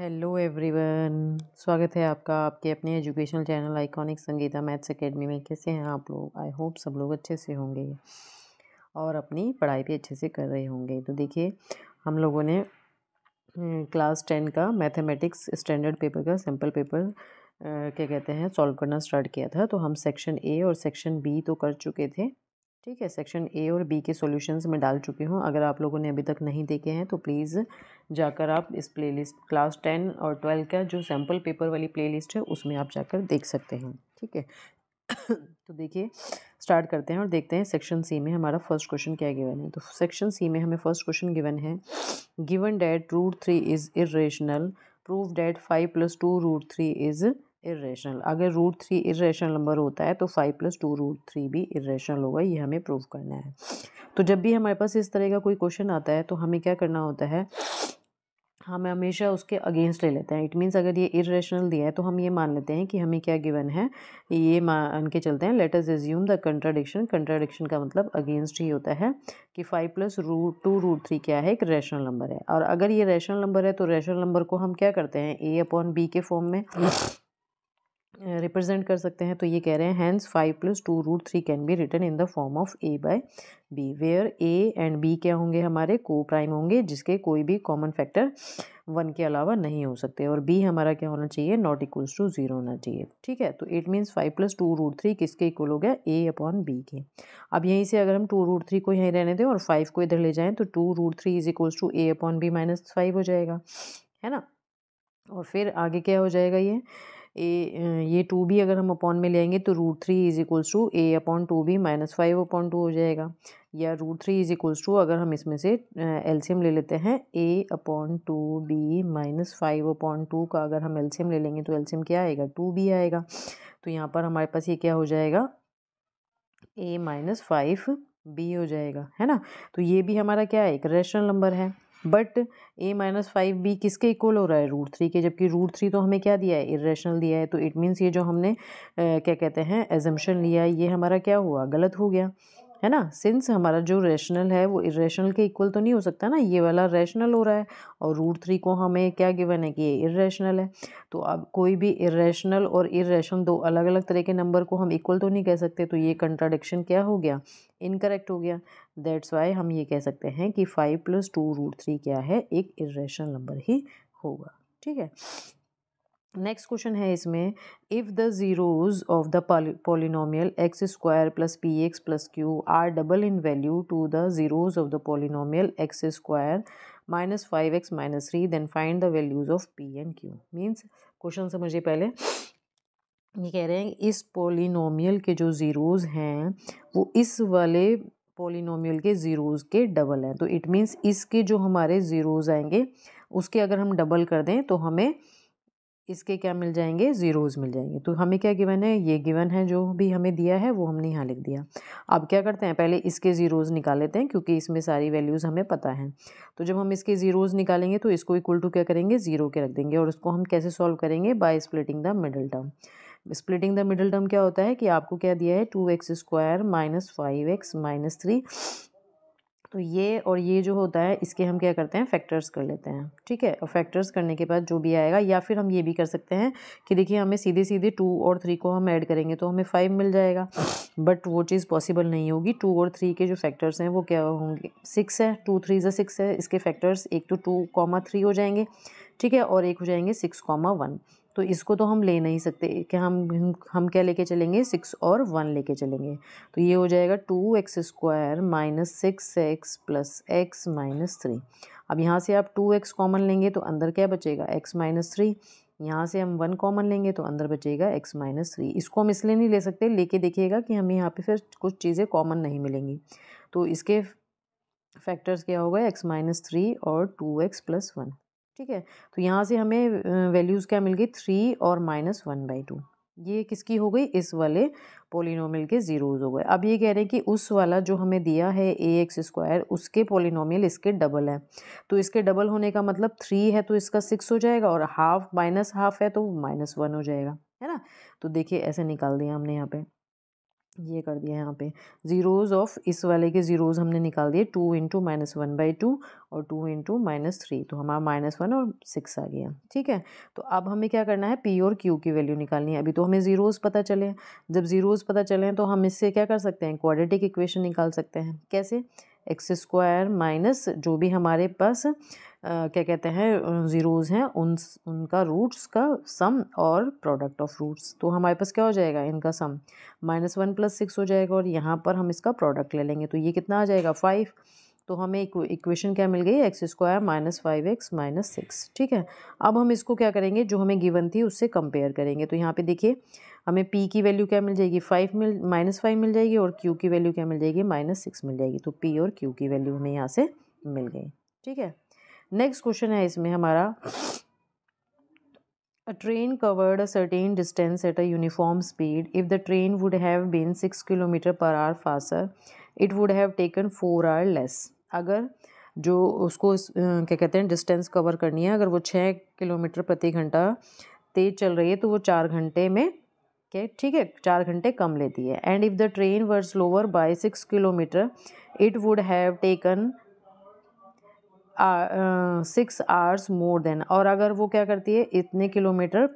Hello everyone, स्वागत है आपका आपके अपने educational channel iconic Sangeeta maths academy में। कैसे हैं आप लोग? आई होप सब लोग अच्छे से होंगे और अपनी पढ़ाई भी अच्छे से कर रहे होंगे। तो देखिए, हम लोगों ने क्लास 10 का मैथमेटिक्स स्टैंडर्ड पेपर का सिंपल पेपर क्या कहते हैं सॉल्व करना स्टार्ट किया था। तो हम सेक्शन ए और सेक्शन बी तो कर चुके थे। ठीक है, सेक्शन ए और बी के सॉल्यूशंस में डाल चुकी हूँ। अगर आप लोगों ने अभी तक नहीं देखे हैं तो प्लीज़ जाकर आप इस प्लेलिस्ट क्लास 10 और 12 का जो सैम्पल पेपर वाली प्लेलिस्ट है उसमें आप जाकर देख सकते हैं। ठीक है तो देखिए, स्टार्ट करते हैं और देखते हैं सेक्शन सी में हमारा फर्स्ट क्वेश्चन क्या गिवन है। तो सेक्शन सी में हमें फर्स्ट क्वेश्चन गिवन है, given that √3 is irrational, prove that 5 + 2 √3 is irrational. अगर √3 इर्रेशनल नंबर होता है तो 5 + 2 √3 भी इर्रेशनल होगा, ये हमें प्रूव करना है। तो जब भी हमारे पास इस तरह का कोई क्वेश्चन आता है तो हमें क्या करना होता है, हम हमेशा उसके अगेंस्ट ले लेते हैं। इट मीन्स अगर ये इर्रेशनल दिया है तो हम ये मान लेते हैं कि हमें क्या गिवन है, ये मान के चलते हैं। Let us assume the contradiction. Contradiction का मतलब अगेंस्ट ही होता है कि 5 + 2 √3 क्या है, एक रैशनल नंबर है। और अगर ये रैशनल नंबर है तो रैशनल नंबर को हम क्या करते हैं, a/b के फॉर्म में रिप्रेजेंट कर सकते हैं। तो ये कह रहे हैं hence 5 + 2 √3 can be written in the form of a/b, where a and b क्या होंगे, हमारे को प्राइम होंगे, जिसके कोई भी कॉमन फैक्टर 1 के अलावा नहीं हो सकते। और b हमारा क्या होना चाहिए, नॉट इक्वल्स टू 0 होना चाहिए। ठीक है, तो इट मीन्स 5 + 2 √3 किसके इक्वल हो गया, a/b के। अब यहीं से अगर हम 2 √3 को यहीं रहने दें और 5 को इधर ले जाएं तो 2 √3 इज इक्वल्स टू a/b - 5 हो जाएगा, है ना। और फिर आगे क्या हो जाएगा, ये 2b अगर हम अपॉन में ले आएंगे तो √3 इज इक्वल्स टू a/2b - 5/2 हो जाएगा। या √3 इज इक्वल्स टू, अगर हम इसमें से एलसीएम ले लेते हैं, a/2b - 5/2 का अगर हम एलसीएम ले लेंगे तो एलसीएम क्या आएगा, 2b आएगा। तो यहाँ पर हमारे पास ये क्या हो जाएगा, a - 5b हो जाएगा, है ना। तो ये भी हमारा क्या है, एक रैशनल नंबर है। बट a - 5b किसके इक्वल हो रहा है, √3 के, जबकि √3 तो हमें क्या दिया है, इर्रेशनल दिया है। तो इट मीन्स ये जो हमने क्या कहते हैं एजम्पशन लिया है, ये हमारा क्या हुआ, गलत हो गया, है ना। सिंस हमारा जो रैशनल है वो इर्रेशनल के इक्वल तो नहीं हो सकता ना, ये वाला रैशनल हो रहा है और √3 को हमें क्या गिवन है कि ये इर्रेशनल है। तो अब कोई भी इर्रेशनल और इर्रेशनल दो अलग अलग तरह के नंबर को हम इक्वल तो नहीं कह सकते। तो ये कंट्राडिक्शन क्या हो गया, इनकरेक्ट हो गया। दैट्स वाई हम ये कह सकते हैं कि 5 + 2 √3 क्या है, एक इर्रेशनल नंबर ही होगा। ठीक है, नेक्स्ट क्वेश्चन है इसमें, if the zeroes of the polynomial x² + px + q are double in value to the zeroes of the polynomial x² - 5x - 3 then find the values of p and q। Means question समझिए पहले, ये कह रहे हैं इस polynomial के जो zeros हैं वो इस वाले पॉलिनोमियल के ज़ीरोज़ के डबल हैं। तो इट मीन्स इसके जो हमारे ज़ीरोज़ आएंगे उसके अगर हम डबल कर दें तो हमें इसके क्या मिल जाएंगे, ज़ीरोज़ मिल जाएंगे। तो हमें क्या गिवन है, ये गिवन है, जो भी हमें दिया है वो हमने यहाँ लिख दिया। अब क्या करते हैं, पहले इसके ज़ीरोज़ निकाल लेते हैं क्योंकि इसमें सारी वैल्यूज़ हमें पता हैं। तो जब हम इसके ज़ीरोज़ निकालेंगे तो इसको इक्वल टू क्या करेंगे, 0 के रख देंगे। और इसको हम कैसे सॉल्व करेंगे, by splitting the middle term. Splitting the middle term क्या होता है कि आपको क्या दिया है, 2x² - 5x - 3। तो ये और ये जो होता है इसके हम क्या करते हैं, फैक्टर्स कर लेते हैं। ठीक है, और फैक्टर्स करने के बाद जो भी आएगा, या फिर हम ये भी कर सकते हैं कि देखिए हमें सीधे सीधे 2 और 3 को हम ऐड करेंगे तो हमें 5 मिल जाएगा। बट वो चीज़ पॉसिबल नहीं होगी। 2 और 3 के जो फैक्टर्स हैं वो क्या होंगे, 6 है, 2 3 ज़ा 6 है। इसके फैक्टर्स एक तो 2, 3 हो जाएंगे, ठीक है, और एक हो जाएंगे 6, 1। तो इसको तो हम ले नहीं सकते, क्या हम क्या लेके चलेंगे, 6 और 1 लेके चलेंगे। तो ये हो जाएगा 2x² - 6x + x - 3। अब यहाँ से आप 2x कॉमन लेंगे तो अंदर क्या बचेगा, x - 3। यहाँ से हम 1 कॉमन लेंगे तो अंदर बचेगा x - 3। इसको हम इसलिए नहीं ले सकते, लेके देखिएगा कि हमें यहाँ पे फिर कुछ चीज़ें कॉमन नहीं मिलेंगी। तो इसके फैक्टर्स क्या होगा, x - 3 और 2x + 1। ठीक है, तो यहाँ से हमें वैल्यूज़ क्या मिल गई, 3 और -1/2। ये किसकी हो गई, इस वाले पॉलिनोमियल के ज़ीरोज़ हो गए। अब ये कह रहे हैं कि उस वाला जो हमें दिया है ax² उसके पॉलिनोमियल इसके डबल है। तो इसके डबल होने का मतलब 3 है तो इसका 6 हो जाएगा, और हाफ माइनस हाफ है तो -1 हो जाएगा, है ना। तो देखिए ऐसे निकाल दिया हमने यहाँ पे। ये कर दिया यहाँ पे ज़ीरोज़ ऑफ इस वाले के ज़ीरोज़ हमने निकाल दिए 2 इंटू -1/2 और 2 इंटू -3 तो हमारा -1 और 6 आ गया। ठीक है, तो अब हमें क्या करना है, पी और क्यू की वैल्यू निकालनी है। अभी तो हमें ज़ीरोज़ पता चले हैं, जब ज़ीरोज़ पता चले हैं तो हम इससे क्या कर सकते हैं, क्वाड्रेटिक इक्वेशन निकाल सकते हैं। कैसे, एक्स स्क्वायर माइनस जो भी हमारे पास क्या कहते हैं ज़ीरोज़ हैं उनका रूट्स का सम और प्रोडक्ट ऑफ रूट्स। तो हमारे पास क्या हो जाएगा, इनका सम -1 + 6 हो जाएगा और यहाँ पर हम इसका प्रोडक्ट ले लेंगे तो ये कितना आ जाएगा 5। तो हमें इक्वेशन क्या मिल गई, एक्स स्क्वायर -5x - 6। ठीक है, अब हम इसको क्या करेंगे, जो हमें गिवन थी उससे कंपेयर करेंगे। तो यहाँ पे देखिए हमें p की वैल्यू क्या मिल जाएगी, -5 मिल जाएगी और q की वैल्यू क्या मिल जाएगी, -6 मिल जाएगी। तो p और q की वैल्यू हमें यहाँ से मिल गई। ठीक है, नेक्स्ट क्वेश्चन है इसमें हमारा, A train covered a certain distance at a uniform speed. If the train would have been 6 km/h faster, it would have taken 4 hours less. अगर जो उसको क्या कहते हैं डिस्टेंस कवर करनी है, अगर वो 6 किलोमीटर प्रति घंटा तेज चल रही है तो वो 4 घंटे में क्या, ठीक है, 4 घंटे कम लेती है। And if the train were slower by 6 kilometre it would have taken 6 hours more then. और अगर वो क्या करती है, इतने किलोमीटर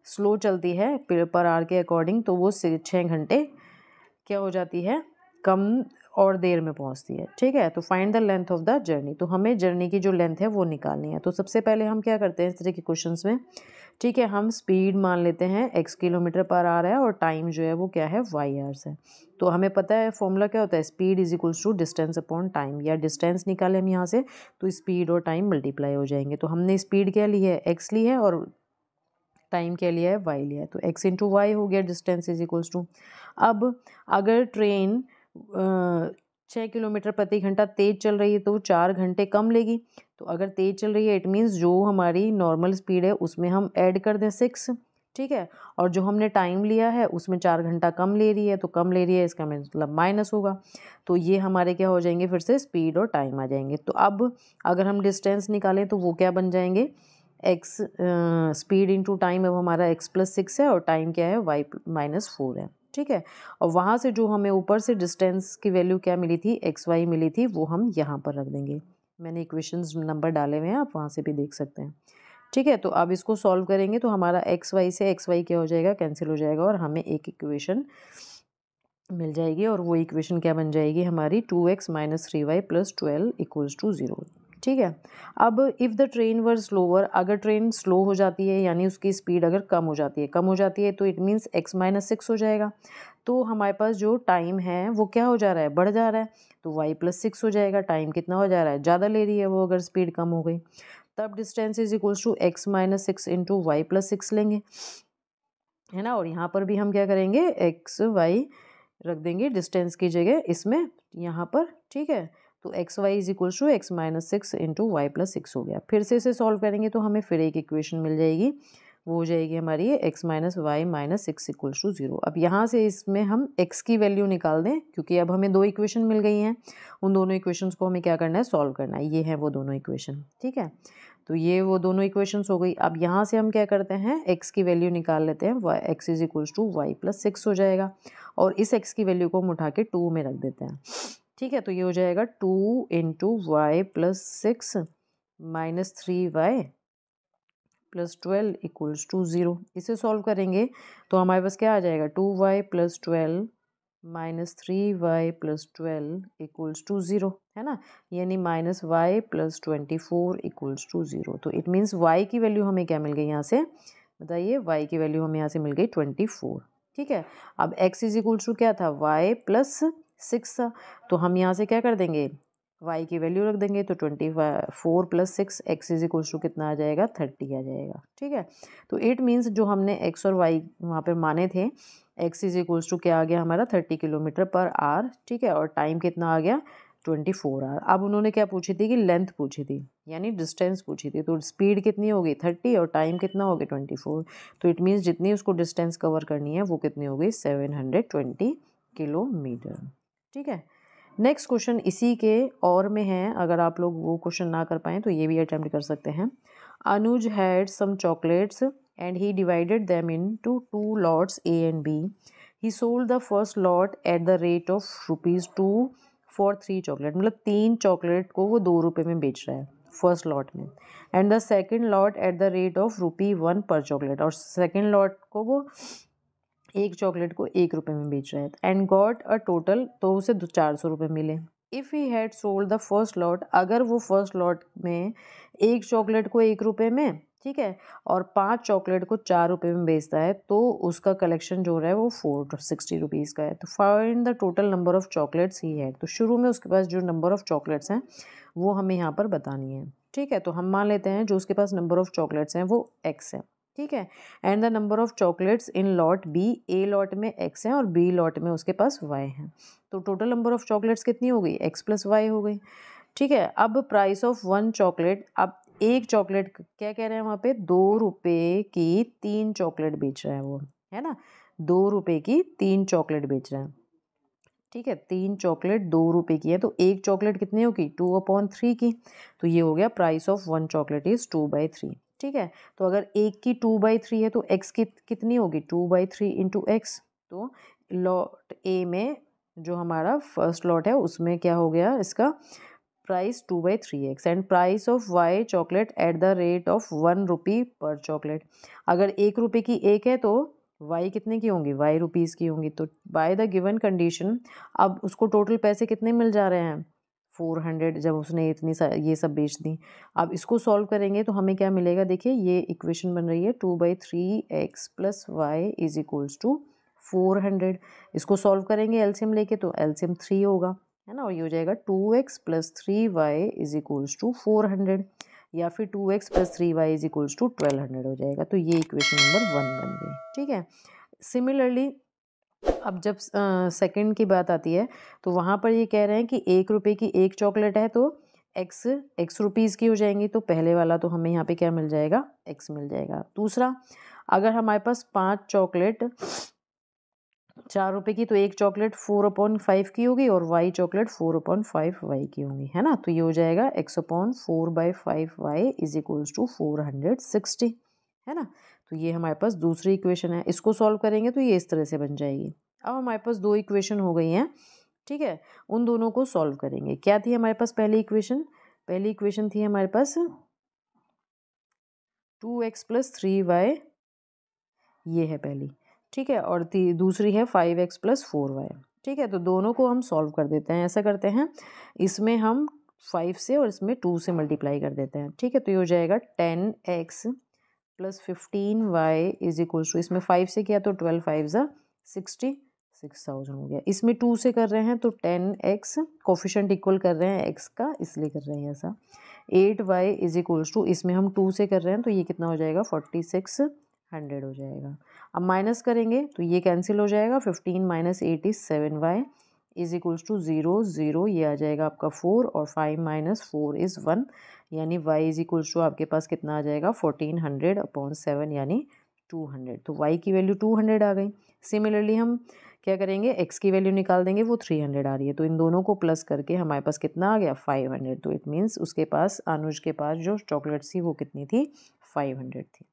स्लो चलती है पर आवर के अकॉर्डिंग, तो वो 6 घंटे क्या हो जाती है, कम और देर में पहुंचती है। ठीक है, तो find the length of the journey. तो हमें जर्नी की जो लेंथ है वो निकालनी है। तो सबसे पहले हम क्या करते हैं इस तरह के क्वेश्चंस में, ठीक है, हम स्पीड मान लेते हैं x km/h है और टाइम जो है वो क्या है, y आवर्स है। तो हमें पता है फॉर्मूला क्या होता है, speed is equals to distance upon time, या डिस्टेंस निकाले हम यहाँ से तो स्पीड और टाइम मल्टीप्लाई हो जाएंगे। तो हमने स्पीड क्या ली है, x ली है, और टाइम क्या लिया है, y लिया है। तो x इंटू वाई हो गया, डिस्टेंस इज इक्वल्स टू। अब अगर ट्रेन 6 किलोमीटर प्रति घंटा तेज़ चल रही है तो 4 घंटे कम लेगी। तो अगर तेज़ चल रही है इट मीन्स जो हमारी नॉर्मल स्पीड है उसमें हम ऐड कर दें 6। ठीक है, और जो हमने टाइम लिया है उसमें 4 घंटा कम ले रही है, तो कम ले रही है इसका मतलब माइनस होगा। तो ये हमारे क्या हो जाएंगे, फिर से स्पीड और टाइम आ जाएंगे। तो अब अगर हम डिस्टेंस निकालें तो वो क्या बन जाएंगे, एक्स स्पीड इंटू टाइम, अब हमारा x+6 है और टाइम क्या है, y-4 है। ठीक है, और वहाँ से जो हमें ऊपर से डिस्टेंस की वैल्यू क्या मिली थी, xy मिली थी, वो हम यहाँ पर रख देंगे। मैंने इक्वेशंस नंबर डाले हुए हैं, आप वहाँ से भी देख सकते हैं। ठीक है, तो अब इसको सॉल्व करेंगे तो हमारा xy से xy क्या हो जाएगा, कैंसिल हो जाएगा और हमें एक इक्वेशन मिल जाएगी। और वो इक्वेशन क्या बन जाएगी हमारी, 2x - 3y + 12 = 0। ठीक है, अब if the train were slower, अगर ट्रेन स्लो हो जाती है यानी उसकी स्पीड अगर कम हो जाती है तो इट मीन्स x - 6 हो जाएगा। तो हमारे पास जो टाइम है वो क्या हो जा रहा है, बढ़ जा रहा है, तो y+6 हो जाएगा। टाइम कितना हो जा रहा है, ज़्यादा ले रही है वो अगर स्पीड कम हो गई। तब distance is equals to x - 6 into y+6 लेंगे, है ना। और यहाँ पर भी हम क्या करेंगे, एक्स वाई रख देंगे डिस्टेंस की जगह इसमें, यहाँ पर। ठीक है, तो x y is equals to x - 6 into y+6 हो गया। फिर से इसे सॉल्व करेंगे तो हमें फिर एक इक्वेशन मिल जाएगी, वो हो जाएगी हमारी x - y - 6 = 0। अब यहाँ से इसमें हम x की वैल्यू निकाल दें, क्योंकि अब हमें 2 इक्वेशन मिल गई हैं। उन दोनों इक्वेशंस को हमें क्या करना है, सॉल्व करना है। ये हैं वो दोनों इक्वेशन। ठीक है, तो ये वो दोनों इक्वेशंस हो गई। अब यहाँ से हम क्या करते हैं, x की वैल्यू निकाल लेते हैं, x is equals to y+6 हो जाएगा। और इस x की वैल्यू को हम उठा के 2 में रख देते हैं। ठीक है, तो ये हो जाएगा 2 इंटू y+6 - 3y + 12 = 0। इसे सॉल्व करेंगे तो हमारे पास क्या आ जाएगा, 2y + 12 - 3y + 12 = 0, है ना, यानी -y + 24 = 0। तो इट मीन्स y की वैल्यू हमें क्या मिल गई यहाँ से, बताइए, y की वैल्यू हमें यहाँ से मिल गई 24। ठीक है, अब x इज इक्वल्स टू क्या था, y+6 था, तो हम यहाँ से क्या कर देंगे, y की वैल्यू रख देंगे। तो 24 + 6 x इज इक्वल्स टू कितना आ जाएगा, 30 आ जाएगा। ठीक है, तो इट मीन्स जो हमने x और y वहाँ पर माने थे, x इज इक्वल्स टू क्या आ गया हमारा, 30 km/h। ठीक है, और टाइम कितना आ गया, 24 आवर। अब उन्होंने क्या पूछी थी कि लेंथ पूछी थी, यानी डिस्टेंस पूछी थी। तो स्पीड कितनी होगी, 30, और टाइम कितना हो गया, 24। तो इट मीन्स जितनी उसको डिस्टेंस कवर करनी है वो कितनी हो गई, 720 किलोमीटर। ठीक है, नेक्स्ट क्वेश्चन इसी के और में है, अगर आप लोग वो क्वेश्चन ना कर पाएँ तो ये भी अटैम्प्ट कर सकते हैं। Anuj had some chocolates and he divided them into 2 lots A and B. He sold the first lot at the rate of ₹2 for 3 chocolate, मतलब 3 चॉकलेट को वो 2 रुपये में बेच रहा है फर्स्ट लॉट में। And the second lot at the rate of ₹1 पर चॉकलेट, और सेकेंड लॉट को वो एक चॉकलेट को 1 रुपये में बेच रहा है। एंड गॉट अ टोटल, तो उसे 400 रुपये मिले। If he had sold the first lot, अगर वो फर्स्ट लॉट में एक चॉकलेट को 1 रुपये में, ठीक है, और 5 चॉकलेट को 4 रुपये में बेचता है, तो उसका कलेक्शन जो है वो 460 रुपीज़ का है। तो find the total number of chocolates he had, तो शुरू में उसके पास जो नंबर ऑफ चॉकलेट्स हैं वो हमें यहाँ पर बतानी है, ठीक है। तो हम मान लेते हैं जो उसके पास नंबर ऑफ चॉकलेट्स हैं वो x है, ठीक है। And the number of chocolates in lot B, A lot में x है और बी लॉट में उसके पास y है। तो टोटल नंबर ऑफ चॉकलेट्स कितनी हो गई, x प्लस वाई हो गई, ठीक है। अब प्राइस ऑफ 1 चॉकलेट, अब एक चॉकलेट क्या कह रहे हैं वहाँ पे, 2 रुपये की 3 चॉकलेट बेच रहा है वो, है ना, 2 रुपये की 3 चॉकलेट बेच रहा है, ठीक है। 3 चॉकलेट 2 रुपये की है, तो एक चॉकलेट कितनी होगी, 2/3 की। तो ये हो गया प्राइस ऑफ 1 चॉकलेट इज़ 2/3, ठीक है। तो अगर एक की 2/3 है तो x की कितनी होगी, 2/3 इंटू एक्स। तो लॉट ए में जो हमारा फर्स्ट लॉट है उसमें क्या हो गया, इसका price 2/3x। And price of y chocolate at the rate of 1 rupee per chocolate, अगर 1 रुपये की एक है तो वाई कितने की होंगी, वाई रुपीज़ की होंगी। तो बाय द गिवन कंडीशन, अब उसको टोटल पैसे कितने मिल जा रहे हैं, 400, जब उसने इतनी ये सब बेच दी। अब इसको सॉल्व करेंगे तो हमें क्या मिलेगा, देखिए ये इक्वेशन बन रही है 2/3x plus y is equals to 400। इसको सॉल्व करेंगे एलसीएम लेके, तो एलसीएम 3 होगा, है ना, और ये हो जाएगा 2x plus 3y is equals to 400, या फिर 2x plus 3y is equals to 1200 हो जाएगा। तो ये इक्वेशन नंबर 1 बन गई, ठीक है। सिमिलरली अब जब सेकंड की बात आती है तो वहाँ पर ये कह रहे हैं कि 1 रुपये की एक चॉकलेट है तो x रुपीज़ की हो जाएंगी, तो पहले वाला तो हमें यहाँ पे क्या मिल जाएगा, x मिल जाएगा। दूसरा, अगर हमारे पास 5 चॉकलेट 4 रुपये की, तो एक चॉकलेट 4/5 की होगी और वाई चॉकलेट 4/5 वाई की होंगी, है ना। तो ये हो जाएगा x/4/5 Y is equals to 460, है ना। तो ये हमारे पास दूसरी इक्वेशन है, इसको सॉल्व करेंगे तो ये इस तरह से बन जाएगी। अब हमारे पास 2 इक्वेशन हो गई हैं, ठीक है, उन दोनों को सॉल्व करेंगे। क्या थी हमारे पास पहली इक्वेशन, पहली इक्वेशन थी हमारे पास 2x प्लस 3y, ये है पहली, ठीक है, और दूसरी है 5x प्लस 4y, ठीक है। तो दोनों को हम सॉल्व कर देते हैं, ऐसा करते हैं, इसमें हम 5 से और इसमें 2 से मल्टीप्लाई कर देते हैं, ठीक है। तो ये हो जाएगा 10x plus 15y is equals to, इसमें 5 से किया तो 12 5 ज़ा 66,000 हो गया। इसमें 2 से कर रहे हैं तो 10x कोफिशिएंट इक्वल कर रहे हैं x का, इसलिए कर रहे हैं ऐसा। 8y इज इक्वल्स टू, इसमें हम 2 से कर रहे हैं तो ये कितना हो जाएगा, 4600 हो जाएगा। अब माइनस करेंगे तो ये कैंसिल हो जाएगा, 15 minus 8 is 7y is equals to 0 0, ये आ जाएगा आपका 4, और 5 माइनस 4 इज़ 1, यानी y इज इक्वल्स टू आपके पास कितना आ जाएगा, 1400/7 यानी 200। तो y की वैल्यू 200 आ गई। सिमिलरली हम क्या करेंगे, x की वैल्यू निकाल देंगे, वो 300 आ रही है, तो इन दोनों को प्लस करके हमारे पास कितना आ गया, 500। तो इट मीन्स उसके पास, अनुज के पास जो चॉकलेट्स थी वो कितनी थी, 500 थी,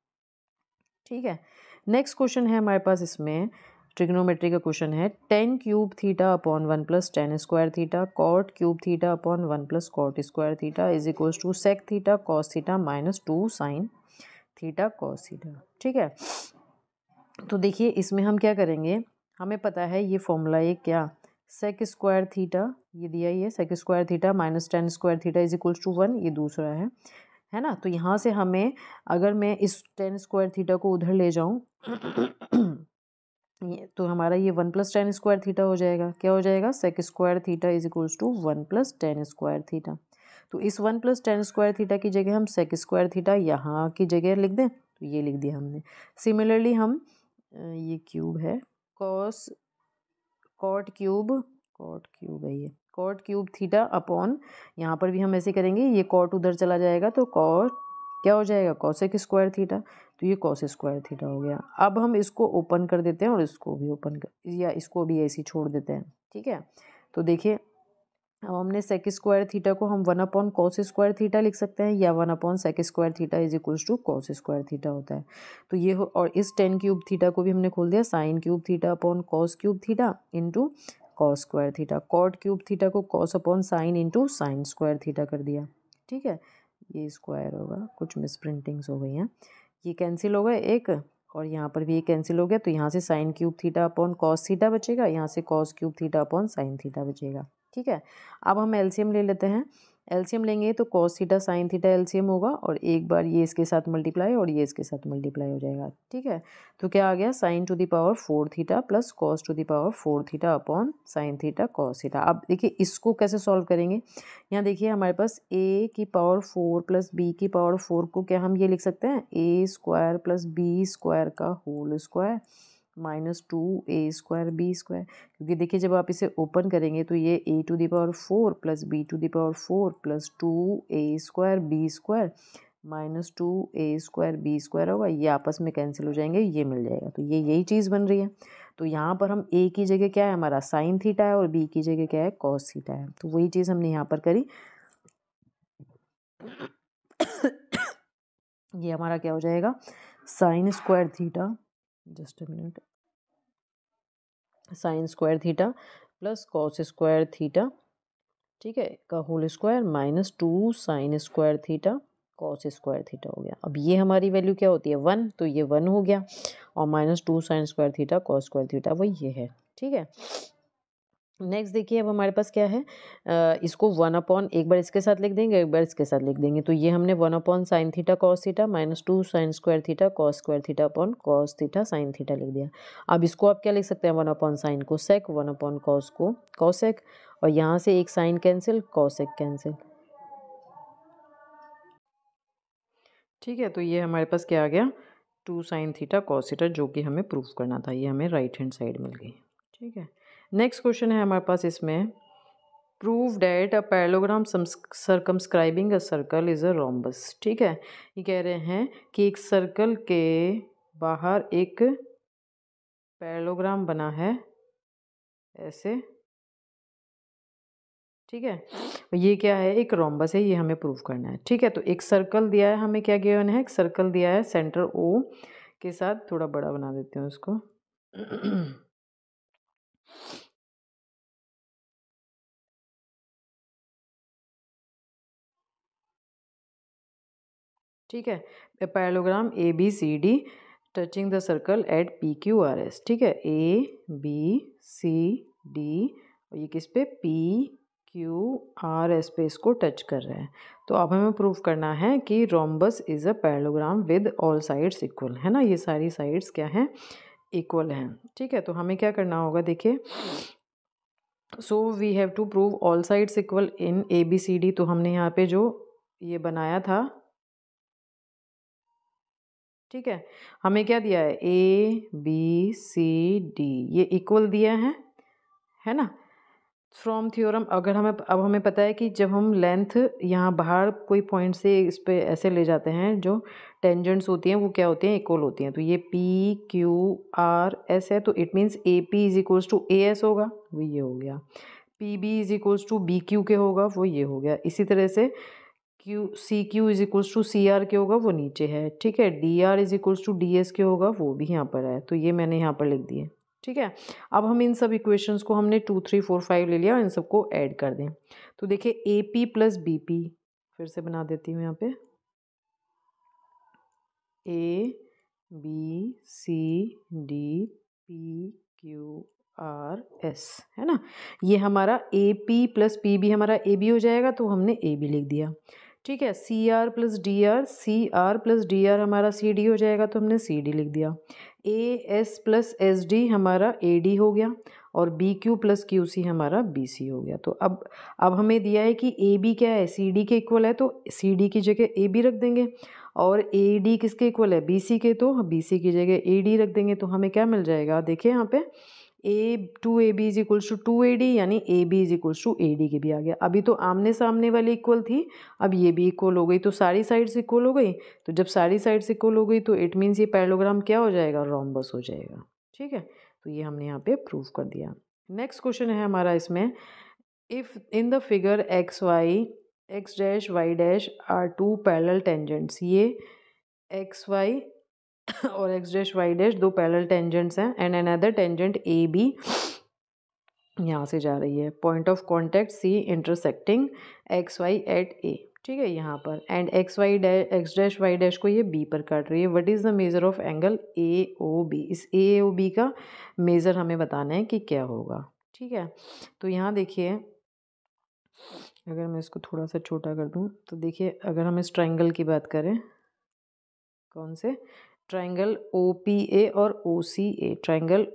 ठीक है। नेक्स्ट क्वेश्चन है हमारे पास, इसमें ट्रिग्नोमेट्री का क्वेश्चन है, 10 cube theta upon 1 plus 10 square theta cot cube theta upon 1 plus cot square theta is equals to sec theta cos theta minus 2 sine theta cos theta, ठीक है। तो देखिए इसमें हम क्या करेंगे, हमें पता है ये फॉर्मूला, ये क्या, सेक स्क्वायर थीटा, ये दिया ही है, sec square theta minus 10 square theta is equals to 1, ये दूसरा है ना। तो यहाँ से हमें, अगर मैं इस 10 स्क्वायर थीटा को उधर ले जाऊँ तो हमारा ये 1 प्लस 10 स्क्वायर थीटा हो जाएगा, क्या हो जाएगा, sec square theta is equals to 1 plus 10 square theta. तो इस 1 प्लस 10 स्क्वायर थीटा की जगह हम सेक स्क्वायर थीटा यहाँ की जगह लिख दें, तो ये लिख दिया हमने। सिमिलरली हम ये क्यूब है, कॉस कॉट क्यूब है, ये कॉट क्यूब थीटा अपॉन, यहाँ पर भी हम ऐसे करेंगे, ये कॉट उधर चला जाएगा तो कॉट क्या हो जाएगा, कॉसेक स्क्वायर थीटा, तो ये कॉस स्क्वायर थीटा हो गया। अब हम इसको ओपन कर देते हैं और इसको भी ओपन कर, या इसको भी ऐसे ही छोड़ देते हैं, ठीक है। तो देखिए अब हमने सेक स्क्वायर थीटा को हम 1/cos स्क्वायर थीटा लिख सकते हैं, या 1/sec square theta is equals to cos square theta होता है। तो ये हो, और इस टेन क्यूब थीटा को भी हमने खोल दिया sine cube theta upon cos cube theta into cos square theta, cot cube theta को cos upon sine into sine square theta कर दिया। ठीक है, ये स्क्वायर होगा, कुछ मिस प्रिंटिंग्स हो गई हैं, ये कैंसिल हो गए एक, और यहाँ पर भी ये कैंसिल हो गया, तो यहाँ से sign cube theta upon cos theta बचेगा, यहाँ से cos cube theta upon sine theta बचेगा। ठीक है, अब हम एलसीएम ले लेते हैं। एलसीएम लेंगे तो cos theta sine theta LCM होगा, और एक बार ये इसके साथ मल्टीप्लाई और ये इसके साथ मल्टीप्लाई हो जाएगा। ठीक है, तो क्या आ गया, sine to the power 4 theta plus cos to the power 4 theta upon sine theta cos theta. अब देखिए इसको कैसे सॉल्व करेंगे। यहाँ देखिए हमारे पास a की पावर 4 प्लस b की पावर 4 को क्या हम ये लिख सकते हैं, a square plus B square का whole square minus 2a² b², क्योंकि देखिए जब आप इसे ओपन करेंगे तो ये a to the power 4 plus b to the power 4 plus 2a² b² minus 2a² b² होगा, ये आपस में कैंसिल हो जाएंगे, ये मिल जाएगा, तो ये यही चीज़ बन रही है। तो यहाँ पर हम a की जगह क्या है हमारा साइन थीटा है, और b की जगह क्या है कॉस थीटा है, तो वही चीज़ हमने यहाँ पर करी। ये हमारा क्या हो जाएगा, sine square theta, just a minute, sine square theta plus cos square theta, ठीक है, का whole square minus 2 sine square theta cos square theta हो गया। अब ये हमारी वैल्यू क्या होती है 1, तो ये 1 हो गया, और minus 2 sine square theta cos square theta वो ये है। ठीक है, नेक्स्ट देखिए अब हमारे पास क्या है, इसको 1/, एक बार इसके साथ लिख देंगे, एक बार इसके साथ लिख देंगे, तो ये हमने 1/, sign theta cos theta minus 2 sine square theta cos square theta upon cos theta sine theta लिख दिया। अब इसको आप क्या लिख सकते हैं, 1/, साइन को सेक, 1/, कॉस को कॉसेक, और यहाँ से एक साइन कैंसिल, कॉसेक कैंसिल। ठीक है, तो ये हमारे पास क्या आ गया, 2 साइन थीटा कॉस थीटा, जो कि हमें प्रूफ करना था, ये हमें राइट हैंड साइड मिल गई। ठीक है, नेक्स्ट क्वेश्चन है हमारे पास इसमें, prove that a parallelogram circumscribing a circle is a rhombus. ठीक है, ये कह रहे हैं कि एक सर्कल के बाहर एक पैरेललोग्राम बना है ऐसे। ठीक है, ये क्या है, एक रोम्बस है, ये हमें प्रूव करना है। ठीक है, तो एक सर्कल दिया है हमें, क्या गिवन है, एक सर्कल दिया है सेंटर ओ के साथ, थोड़ा बड़ा बना देती हूँ इसको। ठीक है, parallelogram A B C D touching the circle at P Q R S. ठीक है, ए बी सी डी, और ये किस पे, पी क्यू आर एस पे इसको टच कर रहे हैं। तो अब हमें प्रूफ करना है कि rhombus is a parallelogram with all sides equal, है ना, ये सारी साइड्स क्या हैं, इक्वल हैं। ठीक है, तो हमें क्या करना होगा, देखिए, so we have to prove all sides equal in A B C D. तो हमने यहाँ पे जो ये बनाया था, ठीक है, हमें क्या दिया है, ए बी सी डी, ये इक्वल दिया है ना। फ्रॉम थ्योरम, अगर हमें अब हमें पता है कि जब हम लेंथ यहाँ बाहर कोई पॉइंट से इस पे ऐसे ले जाते हैं, जो टेंजेंट्स होती हैं वो क्या होती हैं, इक्वल होती हैं। तो ये पी क्यू आर एस है, तो it means A P is equals to A S होगा, वो ये हो गया। P B is equals to B Q के होगा, वो ये हो गया। इसी तरह से Q is equals to C R के होगा, वो नीचे है। ठीक है, D R is equals to D S के होगा, वो भी यहाँ पर है, तो ये मैंने यहाँ पर लिख दिए। ठीक है, अब हम इन सब इक्वेशंस को हमने 2 3 4 5 ले लिया, और इन सबको ऐड कर दें। तो देखिए A P plus B P, फिर से बना देती हूँ यहाँ पे, A B C D P Q R S, है ना, ये हमारा A P plus P B हमारा ए बी हो जाएगा, तो हमने ए बी लिख दिया। ठीक है, C R plus D R, C R plus D R हमारा सी डी हो जाएगा, तो हमने सी डी लिख दिया। A S plus S D हमारा ए डी हो गया, और B Q plus Q C हमारा बी सी हो गया। तो अब हमें दिया है कि ए बी क्या है, सी डी के इक्वल है, तो सी डी की जगह ए बी रख देंगे, और ए डी किसके इक्वल है, बी सी के, तो बी सी की जगह ए डी रख देंगे। तो हमें क्या मिल जाएगा, देखिए यहाँ पे A B is equals to 2AD, यानी A B is equals to A D के भी आ गया। अभी तो आमने सामने वाली इक्वल थी, अब ये भी इक्वल हो गई, तो सारी साइड्स इक्वल हो गई। तो जब सारी साइड्स इक्वल हो गई, तो इट मीन्स ये पैरेललोग्राम क्या हो जाएगा, रोम्बस हो जाएगा। ठीक है, तो ये हमने यहाँ पे प्रूव कर दिया। नेक्स्ट क्वेश्चन है हमारा इसमें, if in the figure X dash Y dash are two parallel tangents, ये एक्स वाई और एक्स डैश वाई डैश दो पैरेलल टेंजेंट्स हैं, and another tangent A B यहाँ से जा रही है, point of contact C intersecting X Y at A, ठीक है यहाँ पर, and X dash Y dash को ये बी पर काट रही है। What is the measure of angle A O B? इस ए ओ बी का मेज़र हमें बताना है कि क्या होगा, ठीक है। तो यहाँ देखिए, अगर मैं इसको थोड़ा सा छोटा कर दूँ तो देखिए, अगर हम इस ट्राइंगल की बात करें, कौन से ट्राइंगल ओ पी ए और O C A, triangle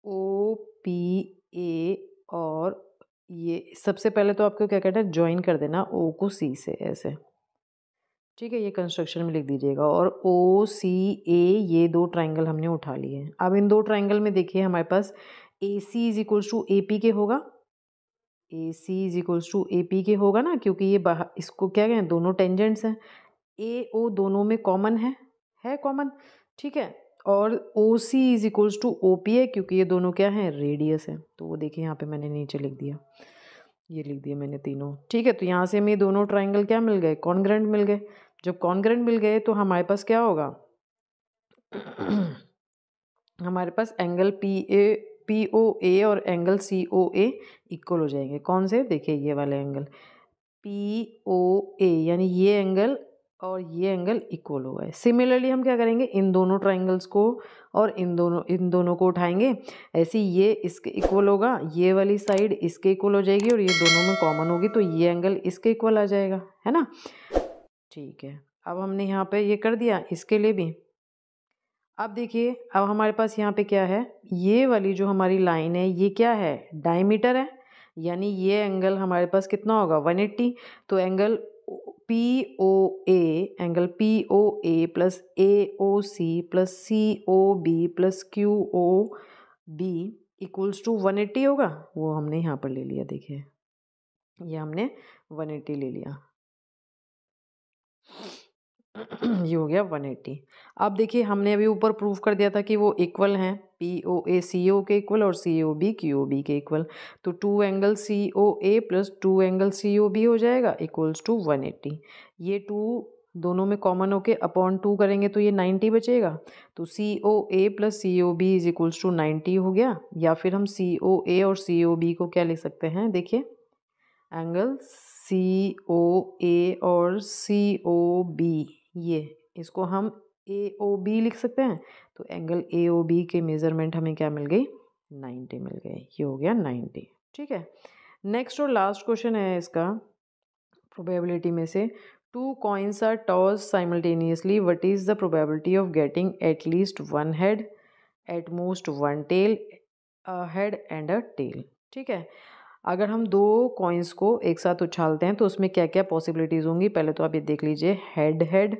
O P A, और ये सबसे पहले तो आपको क्या करना है, ज्वाइन कर देना ओ को सी से ऐसे, ठीक है, ये कंस्ट्रक्शन में लिख दीजिएगा। और ओ सी ए ये दो ट्राइंगल हमने उठा लिए हैं। अब इन दो ट्राइंगल में देखिए हमारे पास A C is equals to A P के होगा, A C is equals to A P के होगा ना, क्योंकि ये बाहर इसको क्या कहें, दोनों टेंजेंट्स हैं, ए ओ दोनों में कॉमन है कॉमन, ठीक है। और O C is equals to O P है, क्योंकि ये दोनों क्या हैं, रेडियस है। तो वो देखिए यहाँ पे मैंने नीचे लिख दिया, ये लिख दिया मैंने तीनों, ठीक है। तो यहाँ से हमें दोनों ट्राइंगल क्या मिल गए, कॉन्ग्रेंट मिल गए। जब कॉन्ग्रेंट मिल गए तो हमारे पास क्या होगा हमारे पास एंगल पी ओ ए और एंगल सी ओ ए इक्वल हो जाएंगे। कौन से, देखिए ये वाले एंगल पी ओ ए, यानी ये एंगल और ये एंगल इक्वल हो गए। सिमिलरली हम क्या करेंगे, इन दोनों ट्राइंगल्स को और इन दोनों को उठाएंगे, ऐसे ये इसके इक्वल होगा, ये वाली साइड इसके इक्वल हो जाएगी, और ये दोनों में कॉमन होगी, तो ये एंगल इसके इक्वल आ जाएगा, है ना, ठीक है। अब हमने यहाँ पे ये कर दिया इसके लिए भी। अब देखिए, अब हमारे पास यहाँ पे क्या है, ये वाली जो हमारी लाइन है ये क्या है, डायमीटर है, यानी ये एंगल हमारे पास कितना होगा, 180। तो angle angle P O A plus A O C plus C O B plus Q O B equals to 180 होगा। वो हमने यहाँ पर ले लिया, देखिए ये हमने 180 ले लिया ये हो गया 180। अब देखिए, हमने अभी ऊपर प्रूफ कर दिया था कि वो इक्वल हैं, पी ओ ए सी ओ के इक्वल और C O B Q O B के इक्वल। तो 2 angle C O A plus 2 angle C O B हो जाएगा इक्वल्स टू 180। ये 2 दोनों में कॉमन होके अपॉन 2 करेंगे तो ये 90 बचेगा। तो C O A plus C O B is equals to 90 हो गया। या फिर हम सी ओ ए और सी ओ बी को क्या लिख सकते हैं, देखिए एंगल सी ओ ए और सी ओ बी, ये इसको हम ए ओ बी लिख सकते हैं। तो एंगल ए ओ बी के मेज़रमेंट हमें क्या मिल गई, 90 मिल गए, ये हो गया 90, ठीक है। नेक्स्ट और लास्ट क्वेश्चन है इसका प्रोबेबिलिटी में से, two coins are toss simultaneously, what is the probability of getting at least one head, at most one tail, a head and a tail, ठीक है। अगर हम दो कॉइन्स को एक साथ उछालते हैं तो उसमें क्या क्या पॉसिबिलिटीज़ होंगी, पहले तो आप ये देख लीजिए, head head,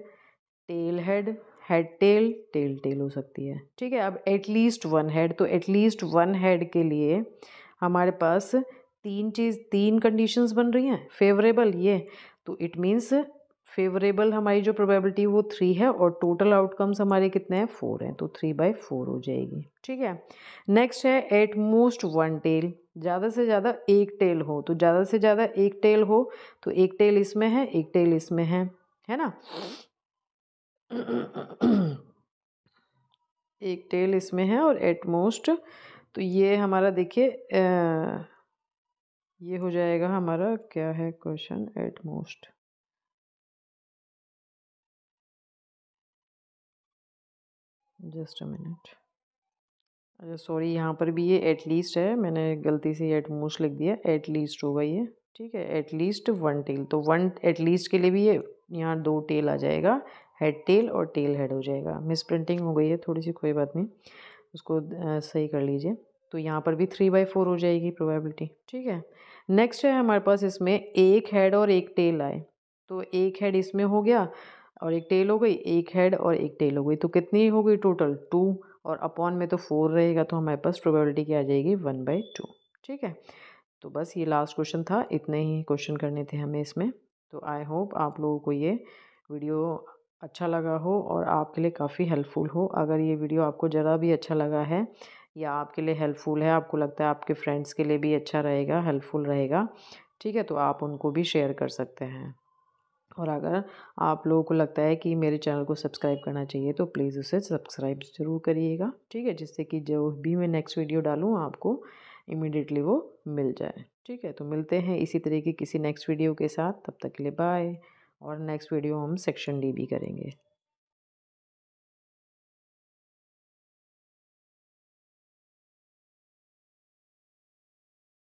tail head, head tail, tail tail हो सकती है, ठीक है। अब एटलीस्ट वन हेड, तो एटलीस्ट वन हेड के लिए हमारे पास तीन कंडीशंस बन रही हैं फेवरेबल, ये तो इट मीन्स फेवरेबल हमारी जो प्रोबेबिलिटी वो 3 है, और टोटल आउटकम्स हमारे कितने हैं, 4 हैं, तो 3/4 हो जाएगी, ठीक है। नेक्स्ट है एट मोस्ट वन टेल, ज़्यादा से ज़्यादा एक टेल हो, तो ज़्यादा से ज़्यादा एक टेल हो, तो एक टेल इसमें है, एक टेल इसमें है ना एक टेल इसमें है और एट मोस्ट, तो ये हमारा देखिए ये हो जाएगा हमारा, क्या है question, at most, just a minute, अच्छा सॉरी, यहाँ पर भी ये एट लीस्ट है, मैंने गलती से एट मोस्ट लिख दिया, एट लीस्ट होगा ये, ठीक है, एट लीस्ट वन टेल, तो वन एट लीस्ट के लिए भी ये यहाँ 2 टेल आ जाएगा, हेड टेल और टेल हेड हो जाएगा। मिस प्रिंटिंग हो गई है थोड़ी सी, कोई बात नहीं, उसको सही कर लीजिए। तो यहाँ पर भी 3/4 हो जाएगी प्रोबेबिलिटी, ठीक है। नेक्स्ट है हमारे पास इसमें एक हेड और एक टेल आए, तो एक हेड इसमें हो गया और एक टेल हो गई, एक हेड और एक टेल हो गई, तो कितनी हो गई टोटल 2, और अपॉन में तो 4 रहेगा, तो हमारे पास प्रोबेबिलिटी क्या आ जाएगी 1/2, ठीक है। तो बस ये लास्ट क्वेश्चन था, इतने ही क्वेश्चन करने थे हमें इसमें। तो आई होप आप लोगों को ये वीडियो अच्छा लगा हो और आपके लिए काफ़ी हेल्पफुल हो। अगर ये वीडियो आपको ज़रा भी अच्छा लगा है या आपके लिए हेल्पफुल है, आपको लगता है आपके फ्रेंड्स के लिए भी अच्छा रहेगा, हेल्पफुल रहेगा, ठीक है, तो आप उनको भी शेयर कर सकते हैं। और अगर आप लोगों को लगता है कि मेरे चैनल को सब्सक्राइब करना चाहिए तो प्लीज़ उसे सब्सक्राइब ज़रूर करिएगा, ठीक है, जिससे कि जो भी मैं नेक्स्ट वीडियो डालूँ आपको इमीडिएटली वो मिल जाए, ठीक है। तो मिलते हैं इसी तरह की किसी नेक्स्ट वीडियो के साथ, तब तक के लिए बाय। और नेक्स्ट वीडियो हम सेक्शन डी भी करेंगे।